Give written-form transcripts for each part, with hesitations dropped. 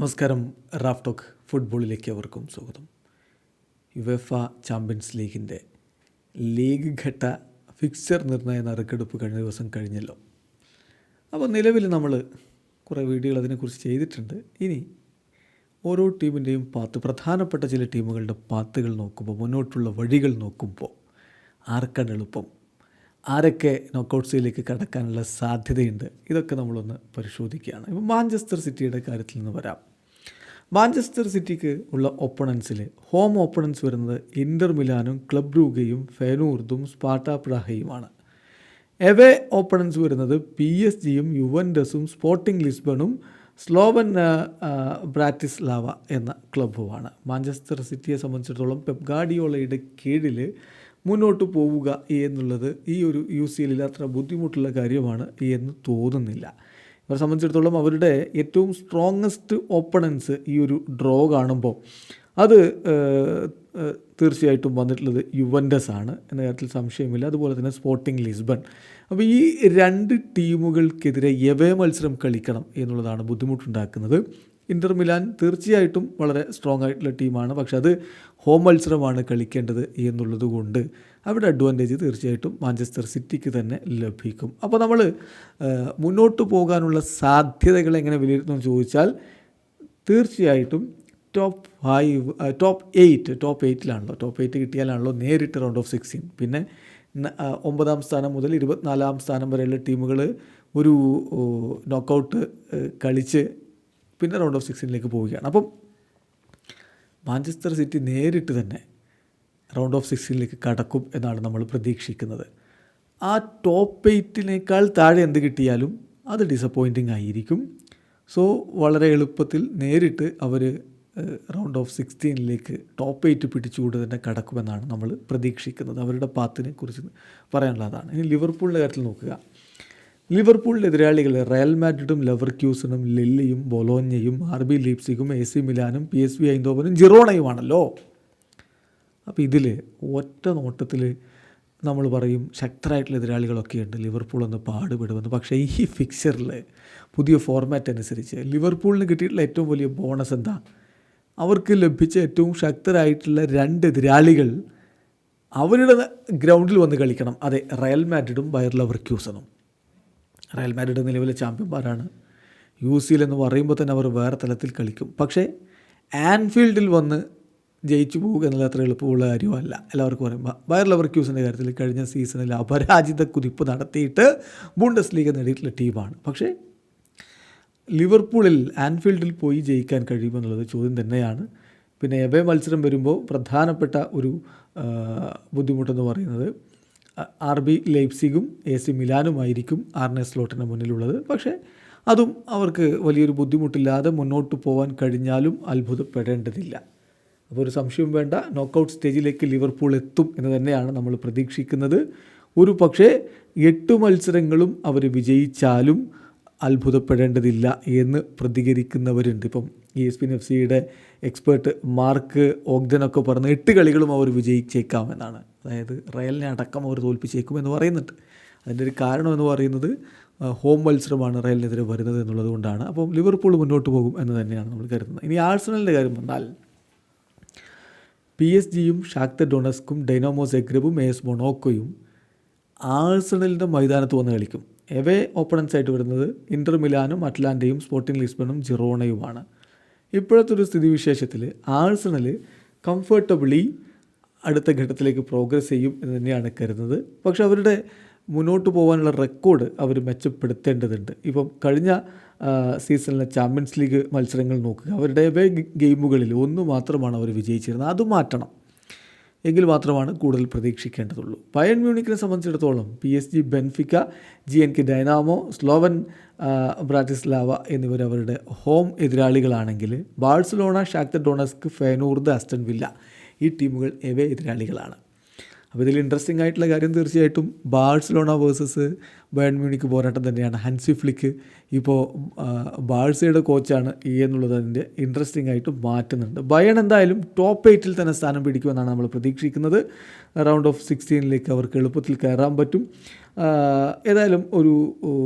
നമസ്കാരം. Raf talk ഫുട്ബോളിലേക്ക് അവർക്കും സ്വാഗതം. യുവേഫ ചാമ്പ്യൻസ് ലീഗിൻ്റെ ലീഗ് ഘട്ട ഫിക്സർ നിർണയ നറുക്കെടുപ്പ് കഴിഞ്ഞ ദിവസം കഴിഞ്ഞല്ലോ. അപ്പോൾ നിലവിൽ നമ്മൾ കുറേ വീഡിയോകൾ അതിനെക്കുറിച്ച് ചെയ്തിട്ടുണ്ട്. ഇനി ഓരോ ടീമിൻ്റെയും പ്രധാനപ്പെട്ട ചില ടീമുകളുടെ പാത്തുകൾ നോക്കുമ്പോൾ, മുന്നോട്ടുള്ള വഴികൾ നോക്കുമ്പോൾ ആർക്കാണ് എളുപ്പം, ആരൊക്കെ നോക്കൗട്ട്സിലേക്ക് കടക്കാനുള്ള സാധ്യതയുണ്ട്, ഇതൊക്കെ നമ്മളൊന്ന് പരിശോധിക്കുകയാണ്. ഇപ്പോൾ മാഞ്ചസ്റ്റർ സിറ്റിയുടെ കാര്യത്തിൽ നിന്ന് വരാം. മാഞ്ചസ്റ്റർ സിറ്റിക്ക് ഉള്ള ഓപ്പണൻസിൽ ഹോം ഓപ്പണൻസ് വരുന്നത് ഇൻ്റർ മിലാനും ക്ലബ് ബ്രൂഗയും ഫെനൂർദും സ്പാർട്ട പ്രാഹയുമാണ്. എവേ ഓപ്പണൻസ് വരുന്നത് PSG-യും യുവൻറ്റസും സ്പോർട്ടിംഗ് ലിസ്ബണും സ്ലോവൻ ബ്രാറ്റിസ്ലാവ എന്ന ക്ലബ്ബുമാണ്. മാഞ്ചസ്റ്റർ സിറ്റിയെ സംബന്ധിച്ചിടത്തോളം പെപ് ഗാർഡിയോളയുടെ കീഴിൽ മുന്നോട്ട് പോവുക എന്നുള്ളത് ഈ ഒരു UCL അത്ര ബുദ്ധിമുട്ടുള്ള കാര്യമാണ് എന്ന് തോന്നുന്നില്ല. ഇവരെ സംബന്ധിച്ചിടത്തോളം അവരുടെ ഏറ്റവും സ്ട്രോങ്ങസ്റ്റ് ഓപ്പണൻസ് ഈ ഒരു ഡ്രോ കാണുമ്പോൾ അത് തീർച്ചയായിട്ടും വന്നിട്ടുള്ളത് യുവൻറ്റസ് ആണ് എന്ന കാര്യത്തിൽ സംശയമില്ല. അതുപോലെ തന്നെ സ്പോർട്ടിംഗ് ലിസ്ബൺ. അപ്പോൾ ഈ രണ്ട് ടീമുകൾക്കെതിരെ എവേ മത്സരം കളിക്കണം എന്നുള്ളതാണ് ബുദ്ധിമുട്ടുണ്ടാക്കുന്നത്. ഇൻ്റർ മിലാൻ തീർച്ചയായിട്ടും വളരെ സ്ട്രോങ് ആയിട്ടുള്ള ടീമാണ്, പക്ഷെ അത് ഹോം മത്സരമാണ് കളിക്കേണ്ടത് എന്നുള്ളത് കൊണ്ട് അവിടെ അഡ്വാൻറ്റേജ് തീർച്ചയായിട്ടും മാഞ്ചസ്റ്റർ സിറ്റിക്ക് തന്നെ ലഭിക്കും. അപ്പോൾ നമ്മൾ മുന്നോട്ട് പോകാനുള്ള സാധ്യതകൾ എങ്ങനെ വിലയിരുത്തുമെന്ന് ചോദിച്ചാൽ തീർച്ചയായിട്ടും ടോപ്പ് 8 കിട്ടിയാലാണല്ലോ നേരിട്ട് റൗണ്ട് ഓഫ് 16. പിന്നെ 9ാം സ്ഥാനം മുതൽ 24ാം സ്ഥാനം വരെയുള്ള ടീമുകൾ ഒരു നോക്കൗട്ട് കളിച്ച് പിന്നെ റൗണ്ട് ഓഫ് 16ലേക്ക് പോവുകയാണ്. അപ്പം മാഞ്ചസ്റ്റർ സിറ്റി നേരിട്ട് തന്നെ റൗണ്ട് ഓഫ് 16ലേക്ക് കടക്കും എന്നാണ് നമ്മൾ പ്രതീക്ഷിക്കുന്നത്. ആ ടോപ്പ് 8 താഴെ എന്ത് കിട്ടിയാലും അത് ഡിസപ്പോയിൻറ്റിംഗ് ആയിരിക്കും. സോ വളരെ എളുപ്പത്തിൽ നേരിട്ട് അവർ റൗണ്ട് ഓഫ് 16ലേക്ക് ടോപ്പ് 8 പിടിച്ചുകൊണ്ട് തന്നെ കടക്കുമെന്നാണ് നമ്മൾ പ്രതീക്ഷിക്കുന്നത്. അവരുടെ പാത്തിനെ കുറിച്ച് പറയാനുള്ളതാണ്. ഇനി ലിവർപൂളിൻ്റെ കാര്യത്തിൽ നോക്കുക. ലിവർപൂളിൻ്റെ എതിരാളികൾ റയൽ മാഡ്രിഡും ലെവർക്യൂസനും ലില്ലിയും ബൊലോഞ്ഞയും RB ലീപ്സിഗും AC മിലാനും PSV ഐന്തോവനും ജിറോണയുമാണല്ലോ. അപ്പോൾ ഇതിൽ ഒറ്റ നോട്ടത്തിൽ നമ്മൾ പറയും ശക്തരായിട്ടുള്ള എതിരാളികളൊക്കെ ഉണ്ട്, ലിവർപൂൾ ഒന്ന് പാടുപെടുമെന്ന്. പക്ഷേ ഈ ഫിക്സറിൽ പുതിയ ഫോർമാറ്റ് അനുസരിച്ച് ലിവർപൂളിന് കിട്ടിയിട്ടുള്ള ഏറ്റവും വലിയ ബോണസ് എന്താ? അവർക്ക് ലഭിച്ച ഏറ്റവും ശക്തരായിട്ടുള്ള 2 എതിരാളികൾ അവരുടെ ഗ്രൗണ്ടിൽ വന്ന് കളിക്കണം. അതെ, റയൽ മാഡ്രിഡും ബയർ ലെവർക്യൂസനും. റയൽ മാഡ്രിഡ് നിലവിലെ ചാമ്പ്യന്മാരാണ്. UCL എന്ന് പറയുമ്പോൾ തന്നെ അവർ വേറെ തലത്തിൽ കളിക്കും. പക്ഷേ ആൻഫീൽഡിൽ വന്ന് ജയിച്ചു പോവുക എന്നുള്ള അത്ര എളുപ്പമുള്ള കാര്യമല്ല എല്ലാവർക്കും പറയുമ്പോൾ. ബയർ ലെവർക്യൂസിൻ്റെ കാര്യത്തിൽ കഴിഞ്ഞ സീസണിൽ അപരാജിത കുതിപ്പ് നടത്തിയിട്ട് ബുണ്ടസ് ലീഗ് നേടിയിട്ടുള്ള ടീമാണ്. പക്ഷേ ലിവർപൂളിൽ ആൻഫീൽഡിൽ പോയി ജയിക്കാൻ കഴിയുമെന്നുള്ളത് ചോദ്യം തന്നെയാണ്. പിന്നെ എവേ മത്സരം വരുമ്പോൾ പ്രധാനപ്പെട്ട ഒരു ബുദ്ധിമുട്ടെന്ന് പറയുന്നത് RB ലൈപ്സിഗും AC മിലാനുമായിരിക്കും ആർനെ സ്ലോട്ടിന് മുന്നിലുള്ളത്. പക്ഷേ അതും അവർക്ക് വലിയൊരു ബുദ്ധിമുട്ടില്ലാതെ മുന്നോട്ട് പോകാൻ കഴിഞ്ഞാലും അത്ഭുതപ്പെടേണ്ടതില്ല. അപ്പോൾ ഒരു സംശയവും വേണ്ട, നോക്കൗട്ട് സ്റ്റേജിലേക്ക് ലിവർപൂൾ എത്തും എന്ന് തന്നെയാണ് നമ്മൾ പ്രതീക്ഷിക്കുന്നത്. ഒരു പക്ഷേ 8 മത്സരങ്ങളും അവർ വിജയിച്ചാലും അത്ഭുതപ്പെടേണ്ടതില്ല എന്ന് പ്രതികരിക്കുന്നവരുണ്ട്. ഇപ്പം ESPN FCയുടെ എക്സ്പേർട്ട് മാർക്ക് ഓഗ്ദനൊക്കെ പറഞ്ഞ് 8 കളികളും അവർ വിജയിച്ചേക്കാമെന്നാണ്. അതായത് റയലിനെ അടക്കം അവർ തോൽപ്പിച്ചേക്കുമെന്ന് പറയുന്നുണ്ട്. അതിൻ്റെ ഒരു കാരണം എന്ന് പറയുന്നത് ഹോം മത്സരമാണ് റയലിനെതിരെ വരുന്നത് എന്നുള്ളത് കൊണ്ടാണ്. അപ്പം ലിവർപൂൾ മുന്നോട്ട് പോകും എന്ന് തന്നെയാണ് നമ്മൾ കരുതുന്നത്. ഇനി ആഴ്സണലിൻ്റെ കാര്യം വന്നാൽ PSG-യും ഷാക്തർ ഡൊണസ്കും ഡൈനാമോ സെഗ്രബും AS മൊണോക്കോയും ആഴ്സണലിൻ്റെ മൈതാനത്ത് വന്ന് കളിക്കും. എവേ ഓപ്പണൻസ് ആയിട്ട് വരുന്നത് ഇൻ്റർ മിലാനും അറ്റ്ലാൻ്റയും സ്പോർട്ടിംഗ് ലിസ്ബണും ജിറോണയുമാണ്. ഇപ്പോഴത്തെ ഒരു സ്ഥിതിവിശേഷത്തിൽ ആഴ്സണൽ കംഫർട്ടബിളി അടുത്ത ഘട്ടത്തിലേക്ക് പ്രോഗ്രസ് ചെയ്യും എന്ന് തന്നെയാണ് കരുതുന്നത്. പക്ഷെ അവരുടെ മുന്നോട്ട് പോകാനുള്ള റെക്കോർഡ് അവർ മെച്ചപ്പെടുത്തേണ്ടതുണ്ട്. ഇപ്പം കഴിഞ്ഞ സീസണിലെ ചാമ്പ്യൻസ് ലീഗ് മത്സരങ്ങൾ നോക്കുക. അവരുടെ എവേ ഗെയിമുകളിൽ 1 മാത്രമാണ് അവർ വിജയിച്ചിരുന്നത്. അത് മാറ്റണം, എങ്കിൽ മാത്രമാണ് കൂടുതൽ പ്രതീക്ഷിക്കേണ്ടതുള്ളൂ. ബയൺ മ്യൂണിക്കിനെ സംബന്ധിച്ചിടത്തോളം PSG, Benfica, GNK Dynamo, Slovan Bratislava എന്നിവർ അവരുടെ ഹോം എതിരാളികളാണെങ്കിൽ Barcelona, Shakhtar Donetsk, Feyenoord, Aston Villa ഈ ടീമുകൾ എവേ എതിരാളികളാണ്. അപ്പോൾ ഇതിൽ ഇൻട്രസ്റ്റിംഗ് ആയിട്ടുള്ള കാര്യം തീർച്ചയായിട്ടും ബാഴ്സലോണ വേഴ്സസ് ബയൺ മ്യൂണിക്ക് പോരാട്ടം തന്നെയാണ്. ഹൻസി ഫ്ലിക്ക് ഇപ്പോൾ ബാഴ്സയുടെ കോച്ചാണ് എന്നുള്ളത് അതിൻ്റെ ഇൻട്രസ്റ്റിംഗ് ആയിട്ട് മാറ്റുന്നുണ്ട്. ബയൺ എന്തായാലും ടോപ്പ് 8 തന്നെ സ്ഥാനം പിടിക്കുമെന്നാണ് നമ്മൾ പ്രതീക്ഷിക്കുന്നത്. റൗണ്ട് ഓഫ് 16 അവർക്ക് എളുപ്പത്തിൽ കയറാൻ പറ്റും. ഏതായാലും ഒരു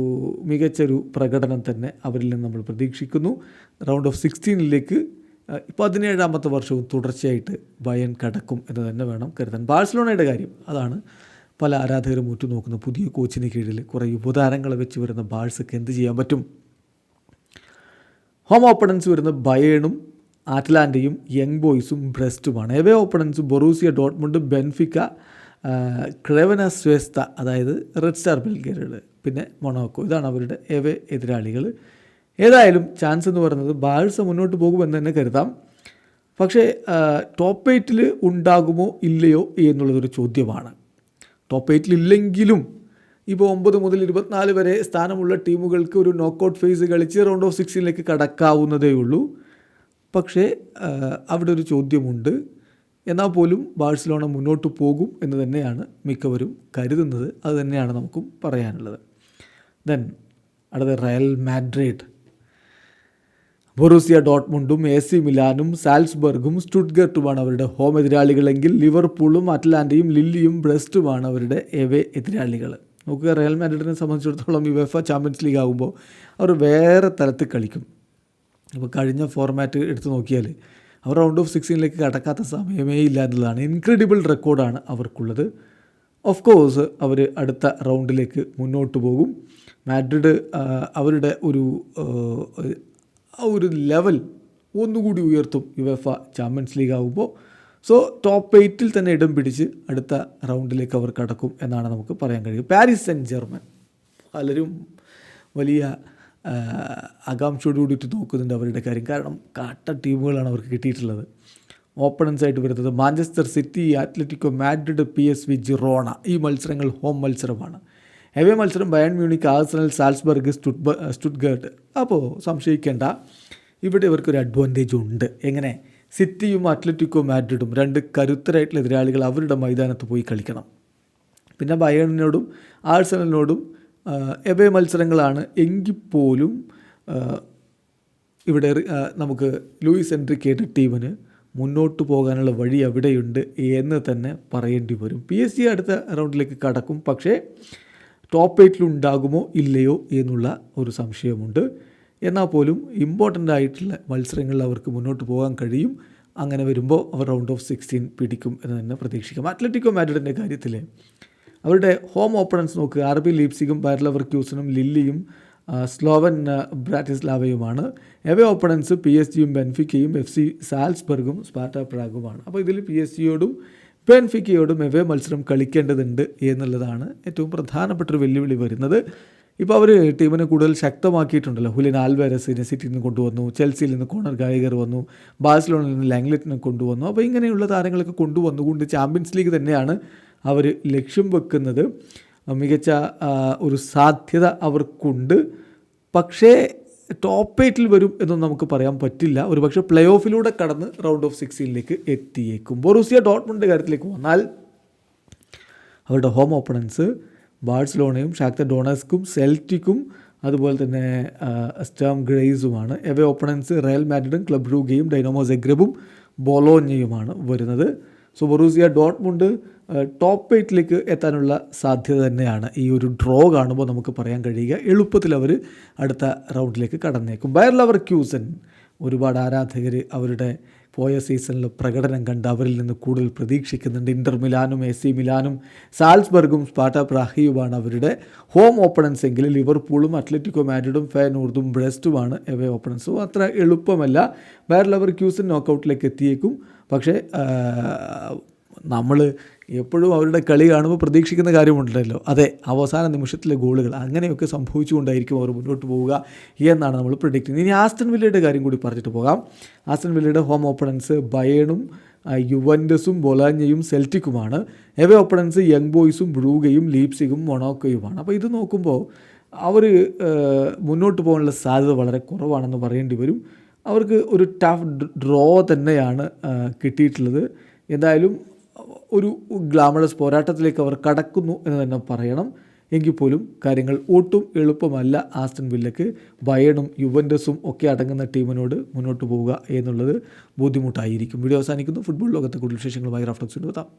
മികച്ചൊരു പ്രകടനം തന്നെ അവരിൽ നിന്ന് നമ്മൾ പ്രതീക്ഷിക്കുന്നു. റൗണ്ട് ഓഫ് 16 17ാമത്തെ വർഷവും തുടർച്ചയായിട്ട് ബയൺ കടക്കും എന്ന് തന്നെ വേണം കരുതാൻ. ബാഴ്സലോണയുടെ കാര്യം അതാണ് പല ആരാധകരും ഉറ്റുനോക്കുന്ന. പുതിയ കോച്ചിന് കീഴിൽ കുറേ യുവതാരങ്ങളെ വെച്ച് വരുന്ന ബാഴ്സക്ക് എന്ത് ചെയ്യാൻ പറ്റും? ഹോം ഓപ്പണൻസ് വരുന്ന ബയേണും ആറ്റ്ലാന്റയും യങ് ബോയ്സും ബ്രസ്റ്റുമാണ്. Away opponents Borussia Dortmund, Benfica, Crvena Zvezda, അതായത് റെഡ് സ്റ്റാർ ബെൽഗ്രേഡ്, പിന്നെ മൊണാക്കോ. ഇതാണ് അവരുടെ എവേ എതിരാളികൾ. ഏതായാലും ചാൻസ് എന്ന് പറയുന്നത് ബാഴ്സ മുന്നോട്ട് പോകുമെന്ന് തന്നെ കരുതാം. പക്ഷേ ടോപ്പ് 8 ഉണ്ടാകുമോ ഇല്ലയോ എന്നുള്ളതൊരു ചോദ്യമാണ്. ടോപ്പ് 8 ഇല്ലെങ്കിലും ഇപ്പോൾ 9 മുതൽ 24 വരെ സ്ഥാനമുള്ള ടീമുകൾക്ക് ഒരു നോക്കൗട്ട് ഫേസ് കളിച്ച് റൗണ്ട് ഓഫ് 16 കടക്കാവുന്നതേ ഉള്ളൂ. പക്ഷേ അവിടെ ഒരു ചോദ്യമുണ്ട്. എന്നാൽ പോലും ബാഴ്സലോണ മുന്നോട്ട് പോകും എന്ന് തന്നെയാണ് മിക്കവരും കരുതുന്നത്. അത് തന്നെയാണ് നമുക്കും പറയാനുള്ളത്. ദെൻ അടുത്ത റയൽ മാഡ്രിഡ്, ബൊറൂസിയ ഡോട്ട്മുണ്ടും AC മിലാനും സാൽസ്ബർഗും സ്റ്റുട്ട്ഗർട്ടുമാണ് അവരുടെ ഹോം എതിരാളികളെങ്കിൽ ലിവർപൂളും അറ്റ്ലാന്റയും ലില്ലിയും ബ്രസ്റ്റുമാണ് അവരുടെ എവേ എതിരാളികൾ. നോക്കുക, റയൽ മാഡ്രിഡിനെ സംബന്ധിച്ചിടത്തോളം യുവേഫ ചാമ്പ്യൻസ് ലീഗ് ആകുമ്പോൾ അവർ വേറെ തലത്തിൽ കളിക്കും. ഇപ്പോൾ കഴിഞ്ഞ ഫോർമാറ്റ് എടുത്ത് നോക്കിയാൽ അവർ റൗണ്ട് ഓഫ് 16 കടക്കാത്ത സമയമേ ഇല്ല എന്നുള്ളതാണ്. ഇൻക്രെഡിബിൾ റെക്കോർഡാണ് അവർക്കുള്ളത്. ഓഫ് കോഴ്സ് അവർ അടുത്ത റൗണ്ടിലേക്ക് മുന്നോട്ട് പോകും. മാഡ്രിഡ് അവരുടെ ഒരു ലെവൽ ഒന്നുകൂടി ഉയർത്തും യുവേഫ ചാമ്പ്യൻസ് ലീഗ് ആകുമ്പോൾ. സോ ടോപ്പ് 8 തന്നെ ഇടം പിടിച്ച് അടുത്ത റൗണ്ടിലേക്ക് അവർ കടക്കും എന്നാണ് നമുക്ക് പറയാൻ കഴിയും. പാരീസ് സെൻ ജർമ്മൻ പലരും വലിയ ആകാംക്ഷയോട് കൂടിയിട്ട് നോക്കുന്നുണ്ട് അവരുടെ കാര്യം. കാരണം കാട്ട ടീമുകളാണ് അവർക്ക് കിട്ടിയിട്ടുള്ളത്. ഓപ്പണൻസ് ആയിട്ട് വരുന്നത് Manchester city, Atletico Madrid, PSV, Girona. ഈ മത്സരങ്ങൾ ഹോം മത്സരമാണ്. എവേ മത്സരം ബയൺ മ്യൂണിക്ക്, ആഴ്സണൽ, സാൽസ്ബർഗ്, സ്റ്റുട്ട്ഗർട്ട്. അപ്പോൾ സംശയിക്കേണ്ട, ഇവിടെ ഇവർക്കൊരു അഡ്വാൻറ്റേജ് ഉണ്ട്. എങ്ങനെ? സിറ്റിയും അത്ലറ്റിക്കോ മാഡ്രിഡും 2 കരുത്തരായിട്ടുള്ള എതിരാളികൾ അവരുടെ മൈതാനത്ത് പോയി കളിക്കണം. പിന്നെ ബയണിനോടും ആഴ്സണലിനോടും എവേ മത്സരങ്ങളാണ് എങ്കിൽ പോലും ഇവിടെ നമുക്ക് ലൂയിസ് എൻറിക്കയുടെ ടീമിന് മുന്നോട്ട് പോകാനുള്ള വഴി അവിടെയുണ്ട് എന്ന് തന്നെ പറയേണ്ടി വരും. PSG അടുത്ത റൗണ്ടിലേക്ക് കടക്കും. പക്ഷേ ടോപ്പ് 8 ഉണ്ടാകുമോ ഇല്ലയോ എന്നുള്ള ഒരു സംശയമുണ്ട്. എന്നാൽ പോലും ഇമ്പോർട്ടൻ്റ് ആയിട്ടുള്ള മത്സരങ്ങളിൽ അവർക്ക് മുന്നോട്ട് പോകാൻ കഴിയും. അങ്ങനെ വരുമ്പോൾ അവർ റൗണ്ട് ഓഫ് 16 പിടിക്കും എന്ന് തന്നെ പ്രതീക്ഷിക്കാം. അത്ലറ്റിക്കോ മാഡ്രിഡിൻ്റെ കാര്യത്തിൽ അവരുടെ ഹോം ഓപ്പണൻസ് നോക്കുക, RB ലീപ്സിഗും ബയർ ലെവർക്യൂസനും ലില്ലിയും സ്ലോവൻ ബ്രാറ്റിസ്ലാവയുമാണ്. എവേ ഓപ്പണൻസ് PSG-യും ബെൻഫിക്കയും FC സാൽസ്ബർഗും സ്പാർട്ട പ്രാഗുമാണ്. അപ്പോൾ ഇതിൽ PSG-യോടും ബെൻഫിക്കയോടും എവേ മത്സരം കളിക്കേണ്ടതുണ്ട് എന്നുള്ളതാണ് ഏറ്റവും പ്രധാനപ്പെട്ടൊരു വെല്ലുവിളി വരുന്നത്. ഇപ്പോൾ അവർ ടീമിനെ കൂടുതൽ ശക്തമാക്കിയിട്ടുണ്ടല്ലോ. ഹുലിൻ ആൽവാരസിനെ സിറ്റിയിൽ നിന്ന് കൊണ്ടുവന്നു, ചെൽസിയിൽ നിന്ന് കോണർ ഗായകർ വന്നു, ബാഴ്സലോണയിൽ നിന്ന് ലാംഗ്ലെറ്റിനെ കൊണ്ടുവന്നു. അപ്പോൾ ഇങ്ങനെയുള്ള താരങ്ങളൊക്കെ കൊണ്ടുവന്നുകൊണ്ട് ചാമ്പ്യൻസ് ലീഗ് തന്നെയാണ് അവർ ലക്ഷ്യം വെക്കുന്നത്. മികച്ച ഒരു സാധ്യത അവർക്കുണ്ട്. പക്ഷേ ടോപ്പ് 8 വരും എന്നൊന്നും നമുക്ക് പറയാൻ പറ്റില്ല. ഒരു പക്ഷേ പ്ലേ ഓഫിലൂടെ കടന്ന് റൗണ്ട് ഓഫ് 16 എത്തിയേക്കും. ബൊറൂസിയ ഡോട്ട്മുണ്ടിൻ്റെ കാര്യത്തിലേക്ക് വന്നാൽ അവരുടെ ഹോം ഓപ്പണൻസ് ബാഴ്സലോണയും ഷാക്തർ ഡൊണസ്കും സെൽറ്റിക്കും അതുപോലെ തന്നെ സ്റ്റേം ഗ്രേസുമാണ്. എവേ ഓപ്പണൻസ് റയൽ മാഡ്രിഡും ക്ലബ് ബ്രൂഗയും ഡൈനാമോ സെഗ്രബും ബൊലോഞ്ഞയുമാണ് വരുന്നത്. സോ ബൊറൂസിയ ഡോട്ട്മുണ്ട് ടോപ്പ് 8 എത്താനുള്ള സാധ്യത തന്നെയാണ് ഈ ഒരു ഡ്രോ കാണുമ്പോൾ നമുക്ക് പറയാൻ കഴിയുക. എളുപ്പത്തിൽ അവർ അടുത്ത റൗണ്ടിലേക്ക് കടന്നേക്കും. ബയർ ലെവർക്യൂസൻ ഒരുപാട് ആരാധകർ അവരുടെ പോയ സീസണിൽ പ്രകടനം കണ്ട് അവരിൽ നിന്ന് കൂടുതൽ പ്രതീക്ഷിക്കുന്നുണ്ട്. ഇൻ്റർ മിലാനും AC മിലാനും സാൽസ്ബർഗും സ്പാർട്ട പ്രാഹിയുമാണ് അവരുടെ ഹോം ഓപ്പണൻസ് എങ്കിൽ ലിവർപൂളും അത്ലറ്റിക്കോ മാഡ്രിഡും ഫെയനൂർദും ബ്രസ്റ്റുമാണ് എവേ ഓപ്പണൻസും. അത്ര എളുപ്പമല്ല. ബയർ ലെവർക്യൂസൻ നോക്കൗട്ടിലേക്ക് എത്തിയേക്കും. പക്ഷേ നമ്മൾ എപ്പോഴും അവരുടെ കളി കാണുമ്പോൾ പ്രതീക്ഷിക്കുന്ന കാര്യമുണ്ടല്ലോ, അതെ, അവസാന നിമിഷത്തിലെ ഗോളുകൾ അങ്ങനെയൊക്കെ സംഭവിച്ചുകൊണ്ടായിരിക്കും അവർ മുന്നോട്ട് പോവുക എന്നാണ് നമ്മൾ പ്രെഡിക്റ്റ് ചെയ്യുന്നത്. ഇനി ആസ്റ്റൺ വില്ലയുടെ കാര്യം കൂടി പറഞ്ഞിട്ട് പോകാം. ആസ്റ്റൺ വില്ലയുടെ ഹോം ഓപ്പണൻസ് ബയേണും യുവൻറ്റസും ബൊലാഞ്ഞയും സെൽറ്റിക്കുമാണ്. എവേ ഓപ്പണൻസ് യങ് ബോയ്സും ബ്രൂഗയും ലീപ്സിഗും മൊണാക്കോയുമാണ്. അപ്പോൾ ഇത് നോക്കുമ്പോൾ അവർ മുന്നോട്ട് പോകാനുള്ള സാധ്യത വളരെ കുറവാണെന്ന് പറയേണ്ടി വരും. അവർക്ക് ഒരു ടഫ് ഡ്രോ തന്നെയാണ് കിട്ടിയിട്ടുള്ളത്. എന്തായാലും ഒരു ഗ്ലാമറസ് പോരാട്ടത്തിലേക്ക് അവർ കടക്കുന്നു എന്ന് തന്നെ പറയണം. എങ്കിൽ പോലും കാര്യങ്ങൾ ഒട്ടും എളുപ്പമല്ല ആസ്റ്റൺ വില്ലയ്ക്ക്. ബയേണും യുവൻറ്റസും ഒക്കെ അടങ്ങുന്ന ടീമിനോട് മുന്നോട്ട് പോവുക എന്നുള്ളത് ബുദ്ധിമുട്ടായിരിക്കും. വീഡിയോ അവസാനിക്കുന്നു. ഫുട്ബോൾ ലോകത്തെ കൂടുതൽ വിശേഷങ്ങളുമായി റാഫ്റ്റോക്സിൻ്റെ എത്താം.